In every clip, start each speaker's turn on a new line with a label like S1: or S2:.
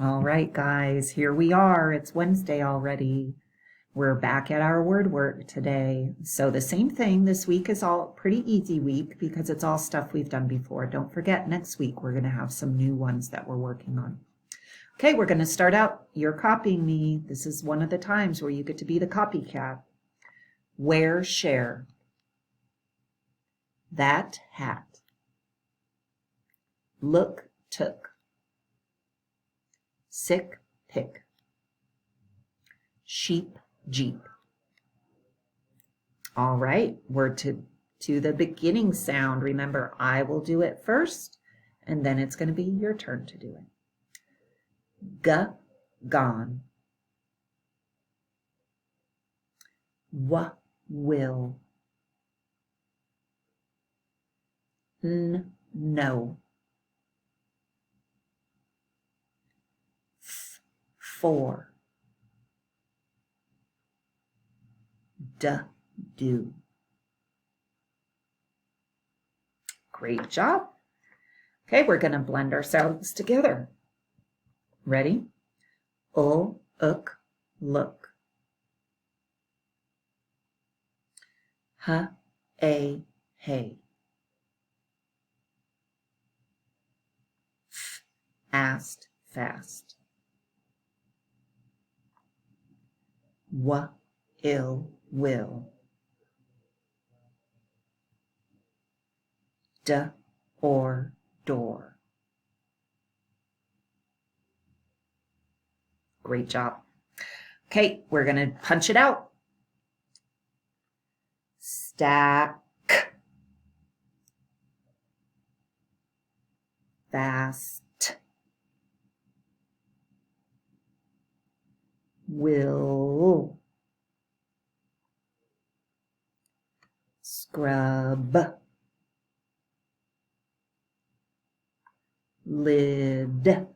S1: All right, guys, here we are. It's Wednesday already. We're back at our word work today. So the same thing, this week is all pretty easy week because it's all stuff we've done before. Don't forget, next week we're going to have some new ones that we're working on. Okay, we're going to start out. You're copying me. This is one of the times where you get to be the copycat. Wear, share. That hat. Look, took. Sick, pick. Sheep, jeep. All right, we're to the beginning sound. Remember, I will do it first, and then it's going to be your turn to do it. G, gone. W, will. N, no. F, for. D, do. Great job. Okay, we're going to blend our sounds together. Ready? Ul, uk, look. H, a, hey. F, asked, fast. W, ill, will. D, or, door. Great job. Okay, we're going to punch it out. Stack. Fast. Will. Scrub. Lid.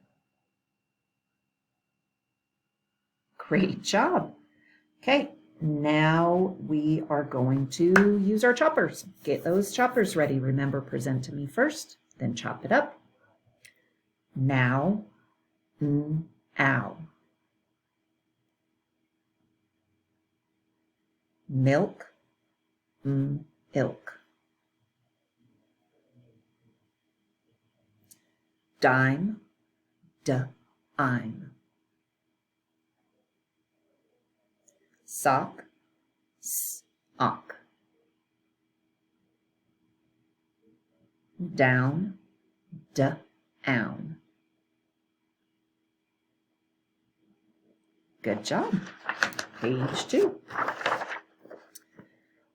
S1: Great job. Okay, now we are going to use our choppers. Get those choppers ready. Remember, present to me first, then chop it up. Now, ow. Milk, ilk. Dime, I'm. Sock, sock. Down, own. Good job. Page 2.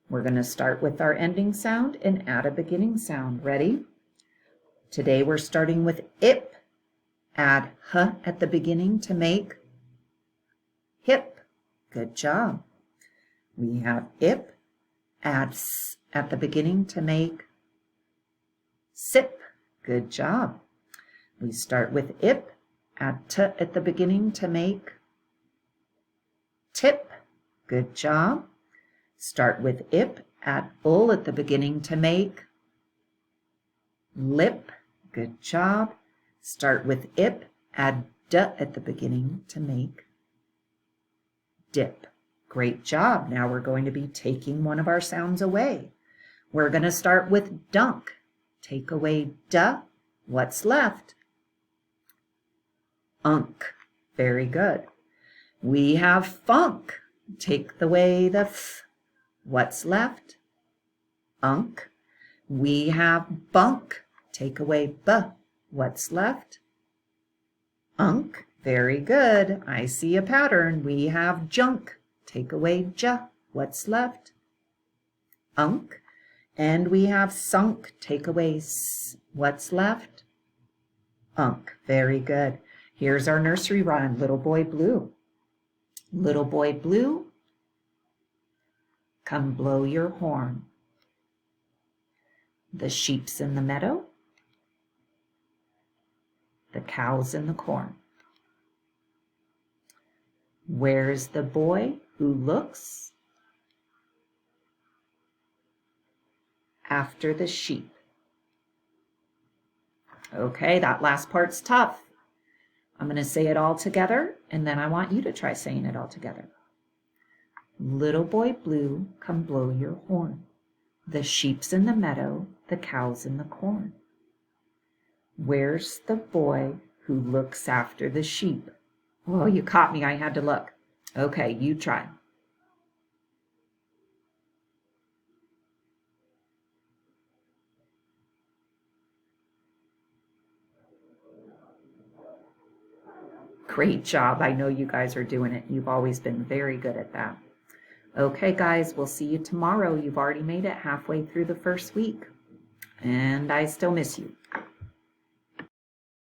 S1: We're going to start with our ending sound and add a beginning sound. Ready? Today we're starting with ip. Add h at the beginning to make hip. Good job. We have ip. Add s at the beginning to make sip. Good job. We start with ip. Add t at the beginning to make tip. Good job. Start with ip. Add ul at the beginning to make lip. Good job. Start with ip. Add d at the beginning to make dip. Great job. Now we're going to be taking one of our sounds away. We're going to start with dunk. Take away d. What's left? Unk. Very good. We have funk. Take away the f. What's left? Unk. We have bunk. Take away b. What's left? Unk. Very good. I see a pattern. We have junk. Take away j. What's left? Unk. And we have sunk. Take away s. What's left? Unk. Very good. Here's our nursery rhyme. Little boy blue. Little boy blue, come blow your horn. The sheep's in the meadow. The cow's in the corn. Where's the boy who looks after the sheep? Okay, that last part's tough. I'm going to say it all together, and then I want you to try saying it all together. Little boy blue, come blow your horn. The sheep's in the meadow, the cow's in the corn. Where's the boy who looks after the sheep? Well, you caught me. I had to look. Okay, you try. Great job. I know you guys are doing it. You've always been very good at that. Okay, guys, we'll see you tomorrow. You've already made it halfway through the first week, and I still miss you.